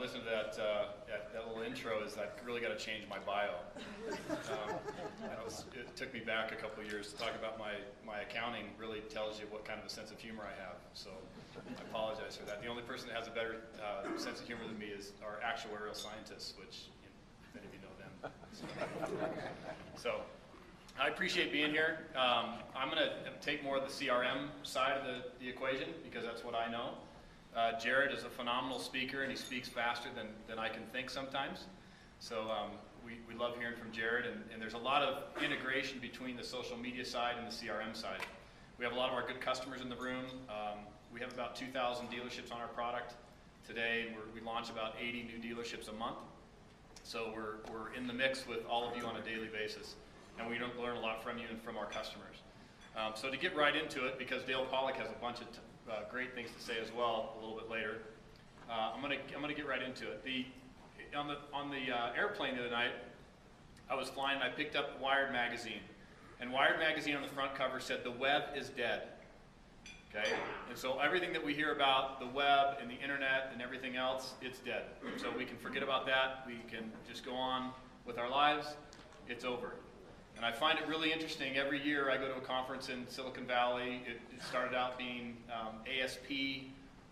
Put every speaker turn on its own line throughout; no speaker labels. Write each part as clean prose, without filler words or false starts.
listening to that little intro is I really got to change my bio. It took me back a couple of years to talk about my accounting. Really tells you what kind of a sense of humor I have. So I apologize for that. The only person that has a better sense of humor than me is our actuarial scientists, which if any of you know them. So I appreciate being here. I'm going to take more of the CRM side of the equation because that's what I know. Jared is a phenomenal speaker, and he speaks faster than I can think sometimes. So we love hearing from Jared, and there's a lot of integration between the social media side and the CRM side. We have a lot of our good customers in the room. We have about 2,000 dealerships on our product today, and we launch about 80 new dealerships a month. So we're in the mix with all of you on a daily basis, and we learn a lot from you and from our customers. So to get right into it, because Dale Pollack has a bunch of great things to say as well a little bit later, I'm gonna get right into it. On the airplane the other night, I was flying and I picked up Wired magazine, and Wired magazine on the front cover said the web is dead. Okay, and so everything that we hear about the web and the internet and everything else, it's dead. So we can forget about that. We can just go on with our lives. It's over. And I find it really interesting. Every year I go to a conference in Silicon Valley. It started out being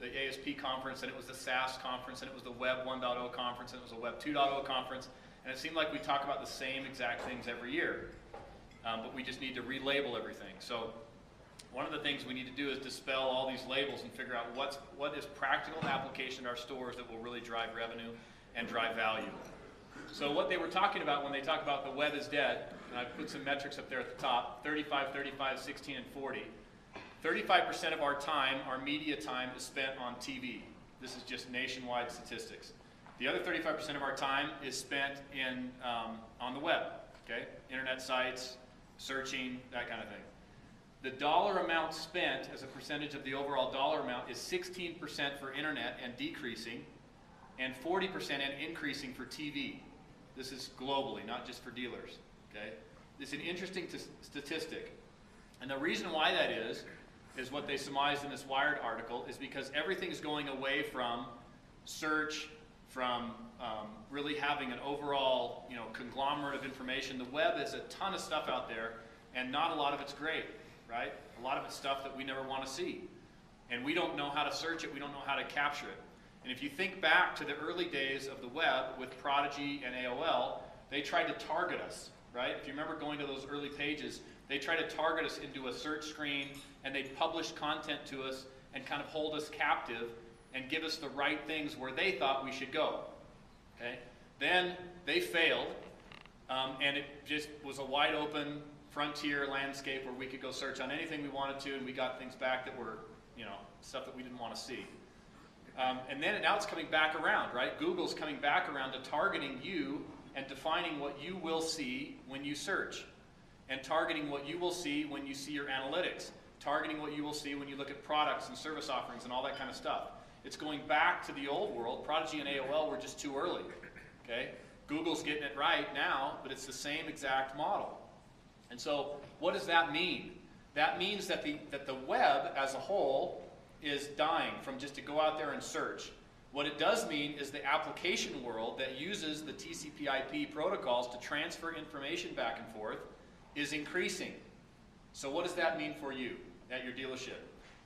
the ASP conference, and it was the SaaS conference, and it was the Web 1.0 conference, and it was the Web 2.0 conference. And it seemed like we talk about the same exact things every year. But we just need to relabel everything. So one of the things we need to do is dispel all these labels and figure out what is practical application in our stores that will really drive revenue and drive value. So what they were talking about when they talk about the web is dead, and I put some metrics up there at the top, 35, 35, 16, and 40. 35% of our time, our media time, is spent on TV. This is just nationwide statistics. The other 35% of our time is spent on the web, okay? Internet sites, searching, that kind of thing. The dollar amount spent as a percentage of the overall dollar amount is 16% for internet and decreasing, and 40% and increasing for TV. This is globally, not just for dealers. Okay? It's an interesting statistic. And the reason why that is what they surmised in this Wired article, is because everything's going away from search, from really having an overall conglomerate of information. The web is a ton of stuff out there, and not a lot of it's great, right? A lot of it's stuff that we never want to see. And we don't know how to search it, we don't know how to capture it. And if you think back to the early days of the web with Prodigy and AOL, they tried to target us, right? If you remember going to those early pages, they tried to target us into a search screen, and they'd publish content to us and kind of hold us captive and give us the right things where they thought we should go. Okay? Then they failed, and it just was a wide open frontier landscape where we could go search on anything we wanted to, and we got things back that were, stuff that we didn't want to see. And now it's coming back around, right? Google's coming back around to targeting you and defining what you will see when you search, and targeting what you will see when you see your analytics, targeting what you will see when you look at products and service offerings and all that kind of stuff. It's going back to the old world. Prodigy and AOL were just too early. Okay? Google's getting it right now, but it's the same exact model. And so what does that mean? That means that the web as a whole is dying from just to go out there and search. What it does mean is the application world that uses the TCP/IP protocols to transfer information back and forth is increasing. So what does that mean for you at your dealership?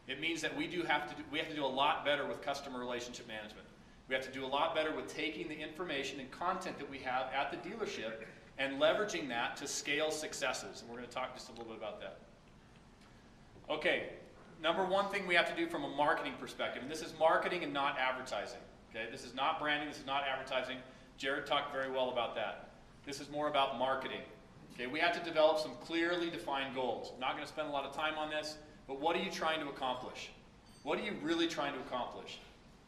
It means that we have to do a lot better with customer relationship management. We have to do a lot better with taking the information and content that we have at the dealership and leveraging that to scale successes. And we're going to talk just a little bit about that. Okay. Number one thing we have to do from a marketing perspective, and this is marketing and not advertising. Okay, this is not branding, this is not advertising. Jared talked very well about that. This is more about marketing. Okay, we have to develop some clearly defined goals. I'm not going to spend a lot of time on this, but what are you trying to accomplish? What are you really trying to accomplish?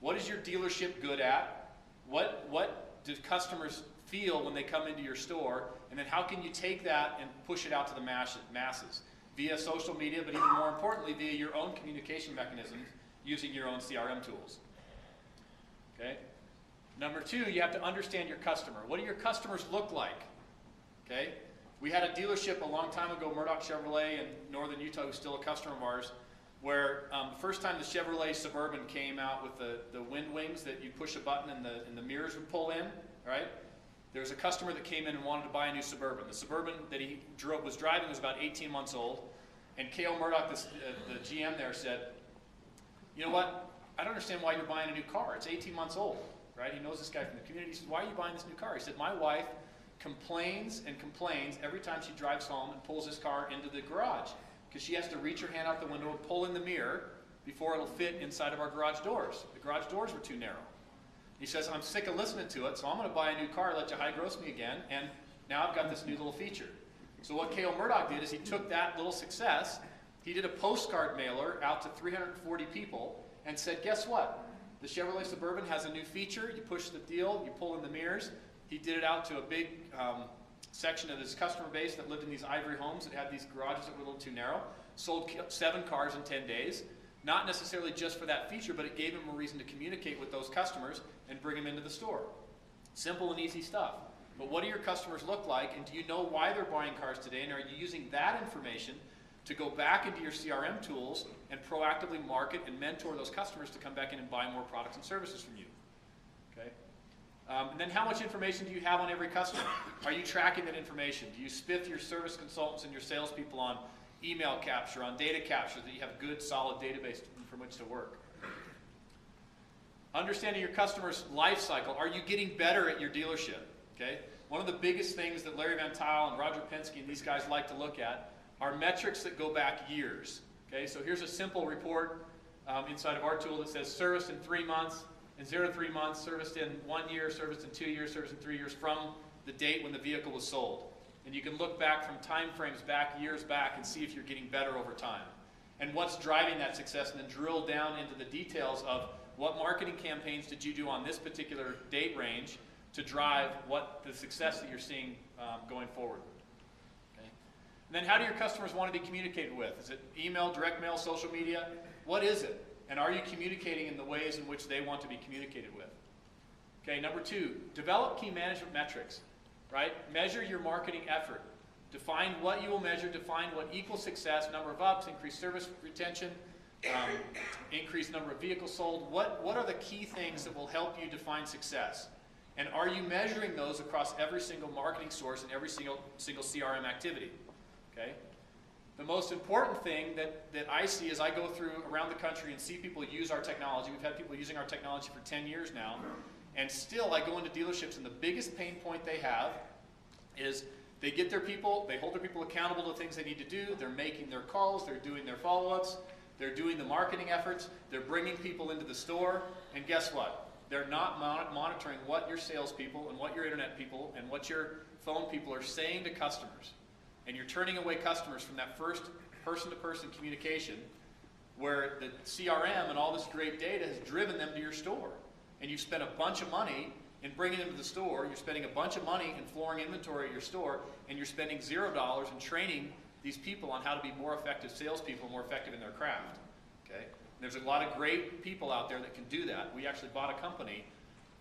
What is your dealership good at? What do customers feel when they come into your store? And then how can you take that and push it out to the masses? Via social media, but even more importantly, via your own communication mechanisms using your own CRM tools. Okay? Number two, you have to understand your customer. What do your customers look like? Okay? We had a dealership a long time ago, Murdoch Chevrolet in northern Utah, who's still a customer of ours. where the first time the Chevrolet Suburban came out with the wind wings that you push a button and the mirrors would pull in, right? There was a customer that came in and wanted to buy a new Suburban. The Suburban that he was driving was about 18 months old, and Cale Murdoch, the GM there, said, you know what, I don't understand why you're buying a new car. It's 18 months old, right? He knows this guy from the community. He said, why are you buying this new car? He said, my wife complains and complains every time she drives home and pulls this car into the garage, because she has to reach her hand out the window and pull in the mirror before it'll fit inside of our garage doors. The garage doors were too narrow. He says, I'm sick of listening to it, so I'm going to buy a new car, let you high gross me again, and now I've got this new little feature. So what Cale Murdoch did is he took that little success, he did a postcard mailer out to 340 people and said, guess what? The Chevrolet Suburban has a new feature. You push the deal, you pull in the mirrors. He did it out to a big section of his customer base that lived in these ivory homes that had these garages that were a little too narrow. Sold 7 cars in 10 days. Not necessarily just for that feature, but it gave him a reason to communicate with those customers and bring them into the store. Simple and easy stuff. But what do your customers look like, and do you know why they're buying cars today, and are you using that information to go back into your CRM tools and proactively market and mentor those customers to come back in and buy more products and services from you? Okay. And then how much information do you have on every customer? Are you tracking that information? Do you spiff your service consultants and your salespeople on email capture, on data capture, that you have a good, solid database from which to work? Understanding your customer's life cycle. Are you getting better at your dealership? Okay? One of the biggest things that Larry Van Tuyl and Roger Penske and these guys like to look at are metrics that go back years. Okay? So here's a simple report inside of our tool that says serviced in 3 months, in 0 to 3 months, serviced in 1 year, serviced in 2 years, serviced in 3 years from the date when the vehicle was sold. And you can look back from time frames back, years back, and see if you're getting better over time. And what's driving that success, and then drill down into the details of what marketing campaigns did you do on this particular date range to drive what the success that you're seeing going forward. Okay? And then how do your customers want to be communicated with? Is it email, direct mail, social media? What is it? And are you communicating in the ways in which they want to be communicated with? Okay, number 2, develop key management metrics. Right? Measure your marketing effort. Define what you will measure. Define what equals success, number of ups, increased service retention, increased number of vehicles sold. What are the key things that will help you define success? And are you measuring those across every single marketing source and every single CRM activity? Okay? The most important thing that I see as I go through around the country and see people use our technology, we've had people using our technology for 10 years now, and still I go into dealerships and the biggest pain point they have is they get their people, they hold their people accountable to things they need to do, they're making their calls, they're doing their follow-ups, they're doing the marketing efforts, they're bringing people into the store, and guess what? They're not monitoring what your salespeople and what your internet people and what your phone people are saying to customers. And you're turning away customers from that first person-to-person communication where the CRM and all this great data has driven them to your store. And you've spent a bunch of money in bringing them to the store, you're spending a bunch of money in flooring inventory at your store, and you're spending $0 in training these people on how to be more effective salespeople, more effective in their craft. Okay? And there's a lot of great people out there that can do that. We actually bought a company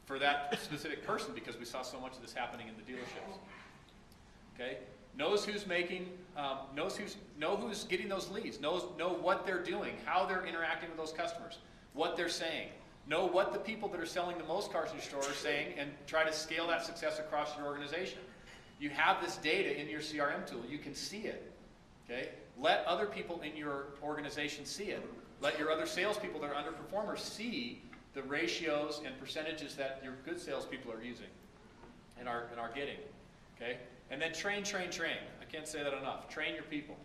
for that specific person because we saw so much of this happening in the dealerships. Okay? Knows who's making, know who's getting those leads, know what they're doing, how they're interacting with those customers, what they're saying. Know what the people that are selling the most cars in your store are saying and try to scale that success across your organization. You have this data in your CRM tool. You can see it. Okay? Let other people in your organization see it. Let your other salespeople that are underperformers see the ratios and percentages that your good salespeople are using and are getting. Okay? And then train. I can't say that enough. Train your people.